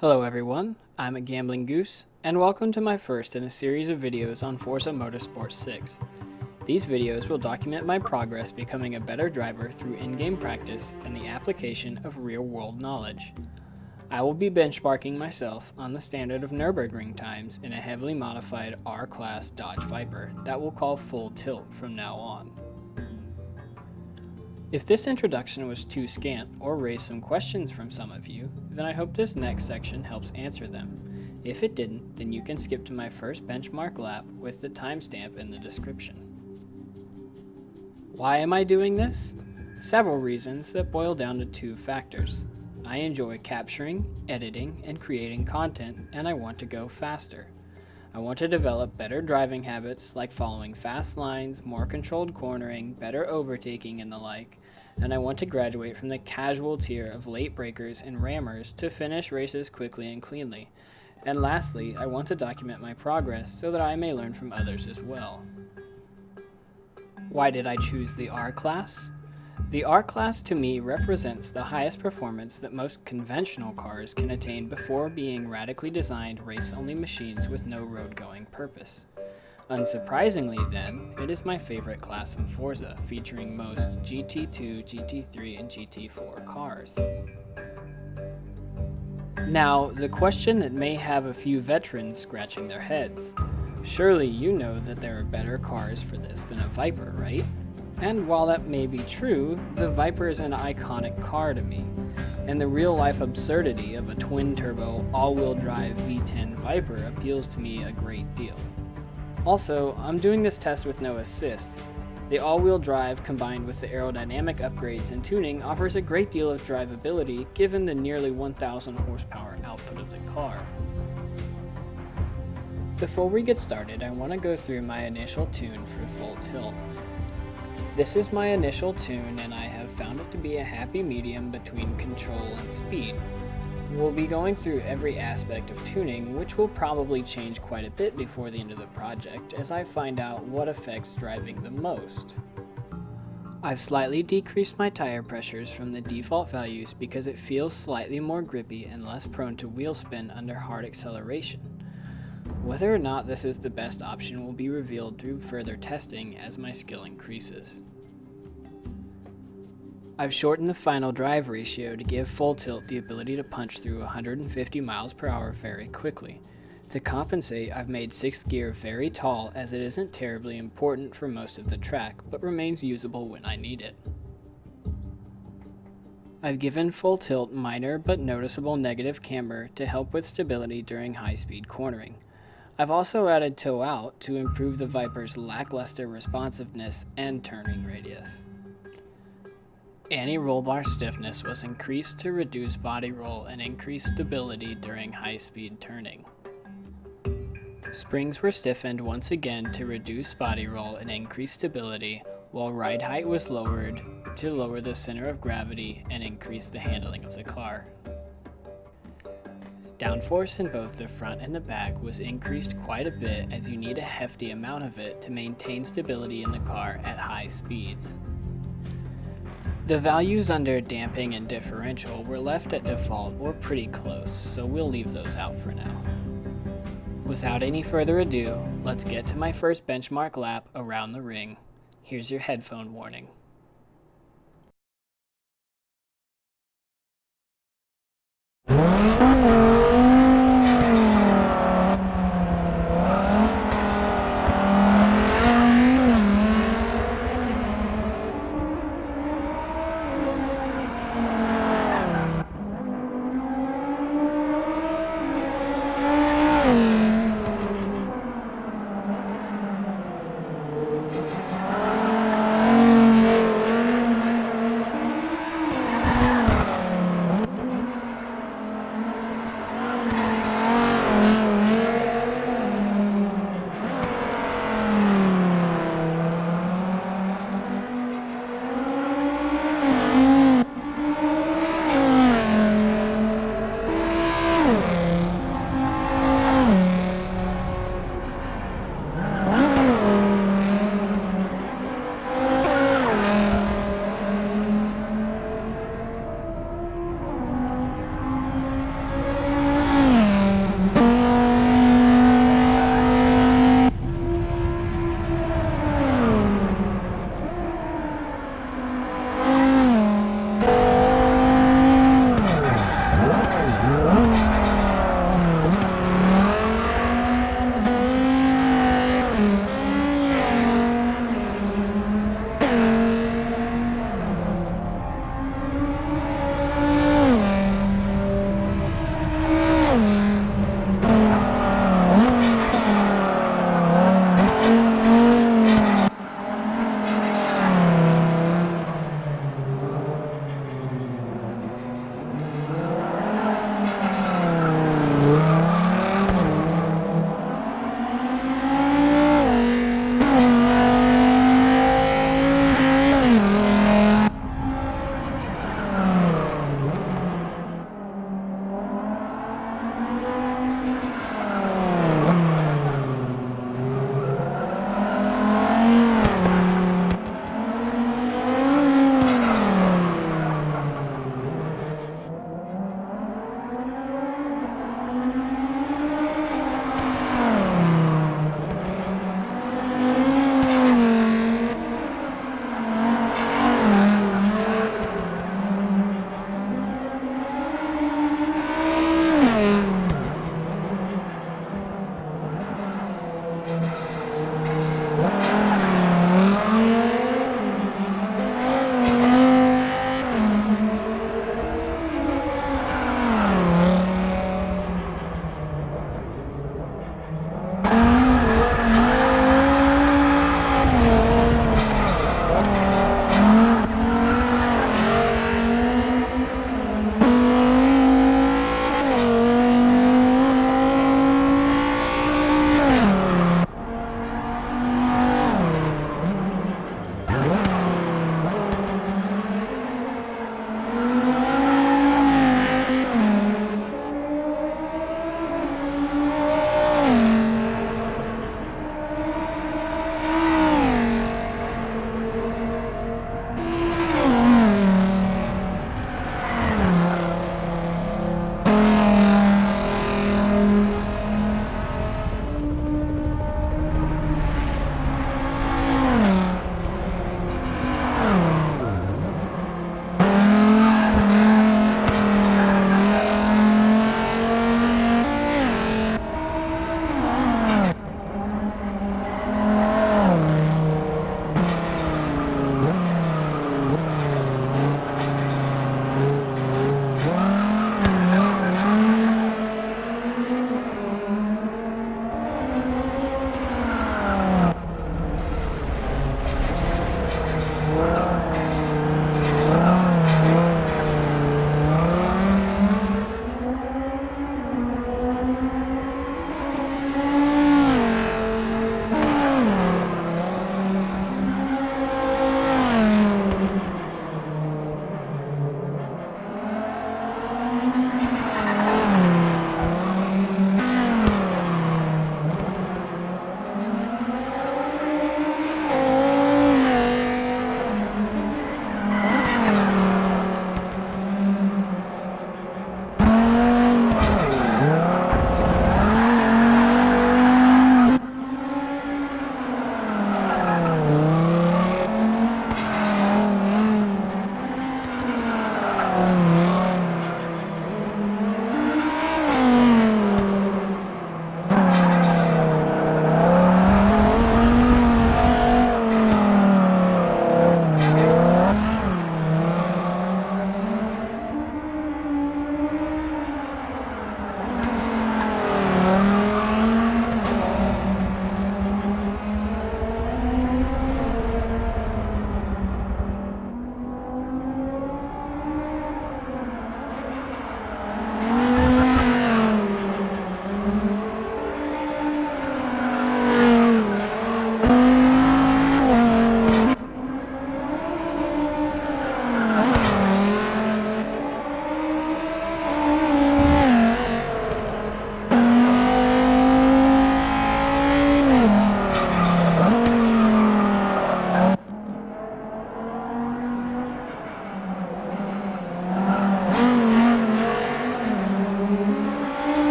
Hello everyone, I'm a Gambling Goose, and welcome to my first in a series of videos on Forza Motorsport 6. These videos will document my progress becoming a better driver through in-game practice and the application of real-world knowledge. I will be benchmarking myself on the standard of Nürburgring times in a heavily modified R-Class Dodge Viper that will call full tilt from now on. If this introduction was too scant or raised some questions from some of you, then I hope this next section helps answer them. If it didn't, then you can skip to my first benchmark lap with the timestamp in the description. Why am I doing this? Several reasons that boil down to two factors. I enjoy capturing, editing, and creating content, and I want to go faster. I want to develop better driving habits like following fast lines, more controlled cornering, better overtaking, and the like, and I want to graduate from the casual tier of late breakers and rammers to finish races quickly and cleanly. And lastly, I want to document my progress so that I may learn from others as well. Why did I choose the R-Class? The R-Class to me represents the highest performance that most conventional cars can attain before being radically designed race-only machines with no road-going purpose. Unsurprisingly then, it is my favorite class in Forza, featuring most GT2, GT3, and GT4 cars. Now, the question that may have a few veterans scratching their heads. Surely you know that there are better cars for this than a Viper, right? And while that may be true, the Viper is an iconic car to me, and the real-life absurdity of a twin-turbo, all-wheel drive V10 Viper appeals to me a great deal. Also, I'm doing this test with no assists. The all-wheel drive combined with the aerodynamic upgrades and tuning offers a great deal of drivability given the nearly 1,000 horsepower output of the car. Before we get started, I want to go through my initial tune for full tilt. This is my initial tune, and I have found it to be a happy medium between control and speed. We'll be going through every aspect of tuning, which will probably change quite a bit before the end of the project as I find out what affects driving the most. I've slightly decreased my tire pressures from the default values because it feels slightly more grippy and less prone to wheel spin under hard acceleration. Whether or not this is the best option will be revealed through further testing as my skill increases. I've shortened the final drive ratio to give full tilt the ability to punch through 150 miles per hour very quickly. To compensate, I've made 6th gear very tall as it isn't terribly important for most of the track, but remains usable when I need it. I've given full tilt minor but noticeable negative camber to help with stability during high-speed cornering. I've also added toe out to improve the Viper's lackluster responsiveness and turning radius. Anti-roll bar stiffness was increased to reduce body roll and increase stability during high-speed turning. Springs were stiffened once again to reduce body roll and increase stability, while ride height was lowered to lower the center of gravity and increase the handling of the car. Downforce in both the front and the back was increased quite a bit as you need a hefty amount of it to maintain stability in the car at high speeds. The values under damping and differential were left at default or pretty close, so we'll leave those out for now. Without any further ado, let's get to my first benchmark lap around the ring. Here's your headphone warning.